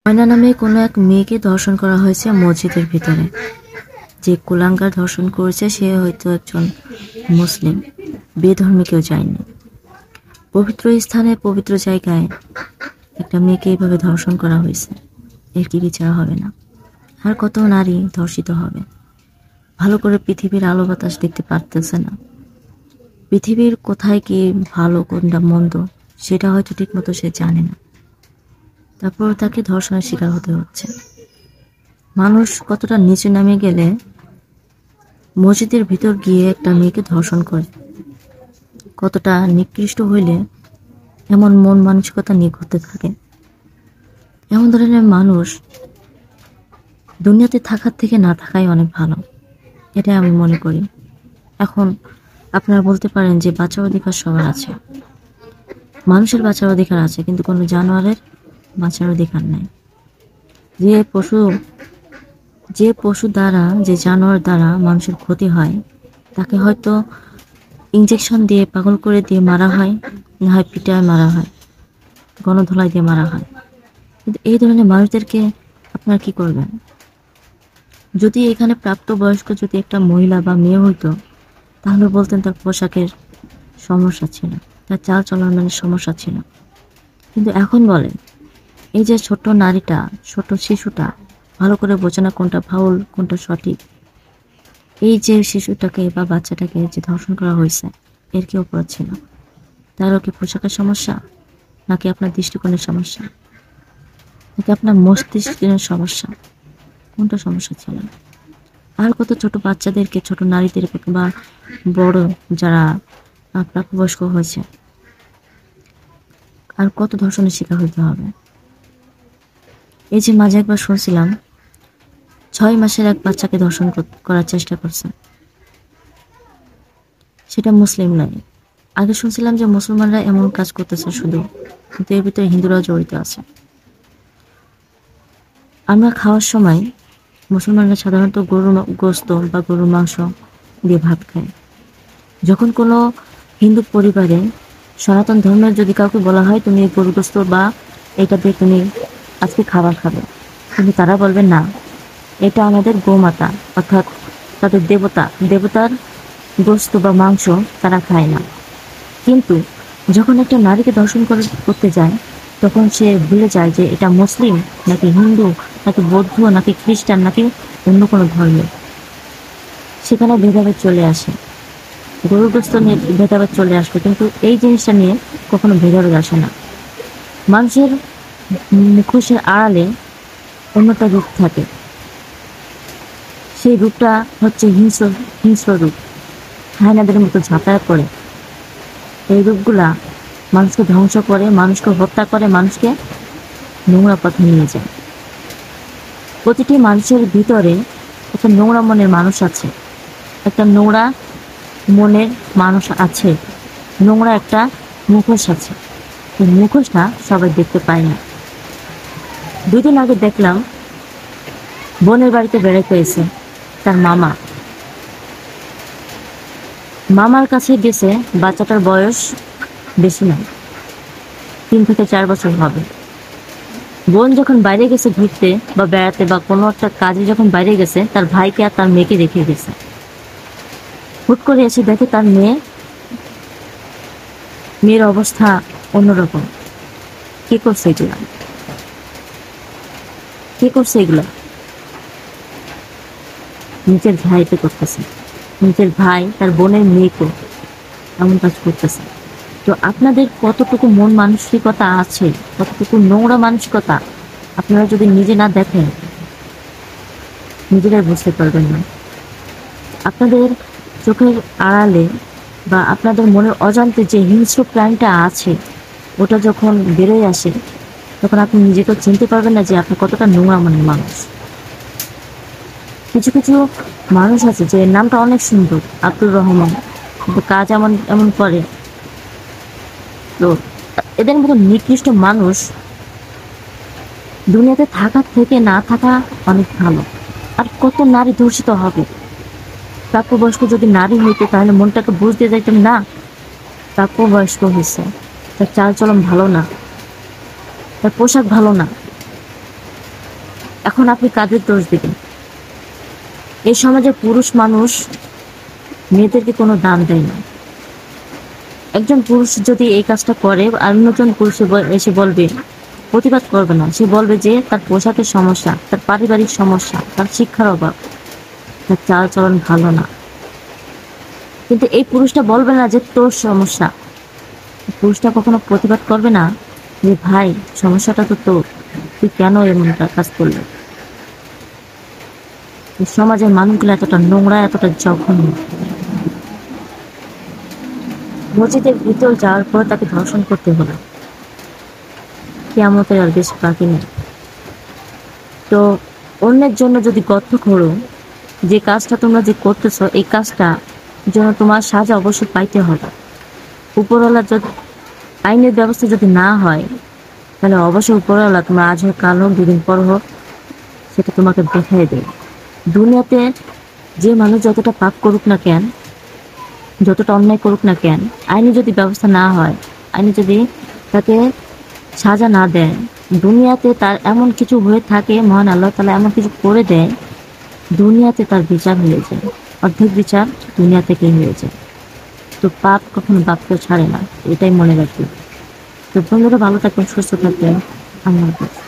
ময়না নামে কোনো এক মেয়েকে ধর্ষণ করা হয়েছে মসজিদের ভিতরে। যে কুলাঙ্গার ধর্ষণ করেছে সে হয়তো একজন মুসলিম, বেধর্মী কেউ যায়নি। পবিত্র স্থানে পবিত্র জায়গায় একটা মেয়েকে এইভাবে ধর্ষণ করা হয়েছে, এর কি বিচার হবে না? আর কত নারী ধর্ষিত হবে, ভালো করে পৃথিবীর আলো বাতাস দেখতে পারতেছে না। পৃথিবীর কোথায় কি ভালো কোনটা মন্দ সেটা হয়তো ঠিক মতো সে জানে না, তারপর তাকে ধর্ষণের শিকার হতে হচ্ছে। মানুষ কতটা নিচে নামে গেলে মসজিদের ভিতর গিয়ে একটা মেয়েকে ধর্ষণ করে, কতটা নিকৃষ্ট হইলে এমন মন মানসিকতা নিয়ে ঘুরতে থাকে। এমন ধরনের মানুষ দুনিয়াতে থাকার থেকে না থাকাই অনেক ভালো, এটা আমি মনে করি। এখন আপনারা বলতে পারেন যে বাঁচার অধিকার সবার আছে, মানুষের বাঁচার অধিকার আছে, কিন্তু কোনো জানোয়ারের বাঁচার অধিকার নাই। যে পশু দ্বারা, যে জানোয়ার দ্বারা মানুষের ক্ষতি হয় তাকে হয়তো ইঞ্জেকশন দিয়ে পাগল করে দিয়ে মারা হয়, না হয় পিটায় মারা হয়, গণধোলাই দিয়ে মারা হয়। কিন্তু এই ধরনের মানুষদেরকে আপনারা কি করবেন? যদি এখানে প্রাপ্তবয়স্ক যদি একটা মহিলা বা মেয়ে হইতো তাহলে বলতেন তার পোশাকের সমস্যা ছিল, তার চাল চলনের সমস্যা ছিল। কিন্তু এখন বলে এই যে ছোট নারীটা, ছোট শিশুটা ভালো করে বোঝে না কোনটা ফাউল কোনটা সঠিক। এই যে শিশুটাকে বা বাচ্চাটাকে যে ধর্ষণ করা হয়েছে, এর কি অপরাধ ছিল? তারও কি পোশাকের সমস্যা, নাকি আপনার দৃষ্টিকোণের সমস্যা, নাকি আপনার মস্তিষ্কের সমস্যা? কোনটা সমস্যা ছিল? আর কত ছোট বাচ্চাদেরকে, ছোট নারীদেরকে বা বড় যারা প্রাপ্তবয়স্ক হয়েছে, আর কত ধর্ষণের শিকার হতে হবে? এই যে মাঝে একবার শুনছিলাম 6 মাসের এক বাচ্চাকে ধর্ষণ করার চেষ্টা করছে, সেটা মুসলিম নয়। আগে শুনছিলাম যে মুসলমানরা এমন কাজ করতেছে শুধু, কিন্তু এর ভিতরে হিন্দুরাও জড়িত আছে। আমরা খাওয়ার সময় মুসলমানরা সাধারণত গরুর গোস্ত বা গরুর মাংস দিয়ে ভাত খায়। যখন কোনো হিন্দু পরিবারে সনাতন ধর্মের যদি কাউকে বলা হয় তুমি গরুর গোস্ত বা এটা দিয়ে তুমি আজকে খাবার খাবে, কিন্তু তারা বলবে না, এটা আমাদের গোমাতা, অর্থাৎ তাদের দেবতার গোস্ত বা মাংস তারা খায় না। কিন্তু যখন একটা নারীকে ধর্ষণ করতে যায় তখন সে ভুলে যায় যে এটা মুসলিম নাকি হিন্দু নাকি বৌদ্ধ নাকি খ্রিস্টান নাকি অন্য কোনো ধর্মের। সেখানে ভেদাভেদ চলে আসে, গরুগ্রস্ত নিয়ে ভেদাভেদ চলে আসবে, কিন্তু এই জিনিসটা নিয়ে কখনো ভেদাভেদ আসে না। মানুষের মুখোশের আড়ালে অন্যটা রূপ থাকে, সেই রূপটা হচ্ছে হিংস্র রূপ, হায়নাদের মতো ঝাঁপায় পড়ে। এই রূপগুলা মানুষকে ধ্বংস করে, মানুষকে হত্যা করে, মানুষকে নোংরা পথে নিয়ে যায়। প্রতিটি মানুষের ভিতরে একটা নোংরা মনের মানুষ আছে, একটা নোংরা মনের মানুষ আছে, নোংরা একটা মুখোশ আছে। এই মুখোশটা সবাই দেখতে পায় না। 2 দিন আগে দেখলাম বোনের বাড়িতে বেড়াতে এসে তার মামার কাছে গেছে। বাচ্চাটার বয়স বেশি না, 3 থেকে 4 বছর হবে। বোন যখন বাইরে গেছে ঘুরতে বা বেড়াতে বা কোনো একটা কাজে, যখন বাইরে গেছে তার ভাইকে আর তার মেয়েকে রেখে গেছে। হুট করে এসে দেখে তার মেয়ের অবস্থা অন্যরকম। কে করছে এগুলা? নিজের ভাইকে করতেছে, নিজের ভাই তার বোনের মেয়েকে এমন কাজ করতেছে। তো আপনাদের কতটুকু মন মানসিকতা আছে, কতটুকু নোংরা মানসিকতা আপনারা যদি নিজে না দেখেন নিজেরাই বুঝতে পারবেন না। আপনাদের চোখের আড়ালে বা আপনাদের মনের অজান্তে যে হিংস্র প্রাণটা আছে ওটা যখন বেরোয় আসে তখন আপনি নিজেকে চিনতে পারবেন না যে আপনি কতটা নোংরা মনের মানুষ। কিছু কিছু মানুষ আছে যে নামটা অনেক সুন্দর, আব্দুর রহমান, কিন্তু কাজ এমন করে। তো এদের মতো নিকৃষ্ট মানুষ দুনিয়াতে থাকার থেকে না থাকা অনেক ভালো। আর কত নারী ধর্ষিত হবে? প্রাপ্তবয়স্ক যদি নারী হইতো তাহলে মনটাকে বুঝতে যাইতাম না প্রাপ্তবয়স্ক হয়েছে, তার চালচলন ভালো না, তার পোশাক ভালো না, এখন আপনি কাদের দোষ দিবেন? এই সমাজে পুরুষ মানুষ মেয়েদেরকে কোনো দাম দেয় না। একজন পুরুষ যদি এই কাজটা করে আর অন্যজন পুরুষ এসে বলবে, প্রতিবাদ করবে না, সে বলবে যে তার পোশাকের সমস্যা, তার পারিবারিক সমস্যা, তার শিক্ষার অভাব, তার চালচলন ভালো না। কিন্তু এই পুরুষটা বলবে না যে তোর সমস্যা। পুরুষটা কখনো প্রতিবাদ করবে না যে ভাই সমস্যাটা তো তোর, তুই কেন এমনটা কাজ করলি। এই সমাজের মানুষগুলো এতটা নোংরা, এতটা জঘন্য। মসজিদের ভিতর যাওয়ার পর তাকে ধর্ষণ করতে হলো, কিয়ামতের আর বেশি বাকি নেই। তো অন্যের জন্য যদি গর্ত খোঁড়ো, যে কাজটা তোমরা যে করতেছ এই কাজটা জন্য তোমার সাজা অবশ্যই পাইতে হবে। উপরওয়ালা যদি আইনের ব্যবস্থা যদি না হয়, তাহলে অবশ্যই উপরওয়ালা তোমার আজ হোক কাল হোক দুদিন পর হোক সেটা তোমাকে দেখাই দেয়। দুনিয়াতে যে মানুষ যতটা পাপ করুক না কেন, যতটা অন্যায় করুক না কেন, আইনি যদি ব্যবস্থা না হয়, আইনি যদি তাকে সাজা না দেয়, দুনিয়াতে তার এমন কিছু হয়ে থাকে, মহান আল্লাহ তাআলা এমন কিছু করে দেয়, দুনিয়াতে তার বিচার হয়ে যায়, অর্ধেক বিচার দুনিয়া থেকেই হয়ে যায়। তো পাপ কখনো বাপকেও ছাড়ে না, এটাই মনে রাখি। তো বন্ধুরা ভালো থাকবেন, সুস্থ থাকবেন। আল্লাহ হাফেজ।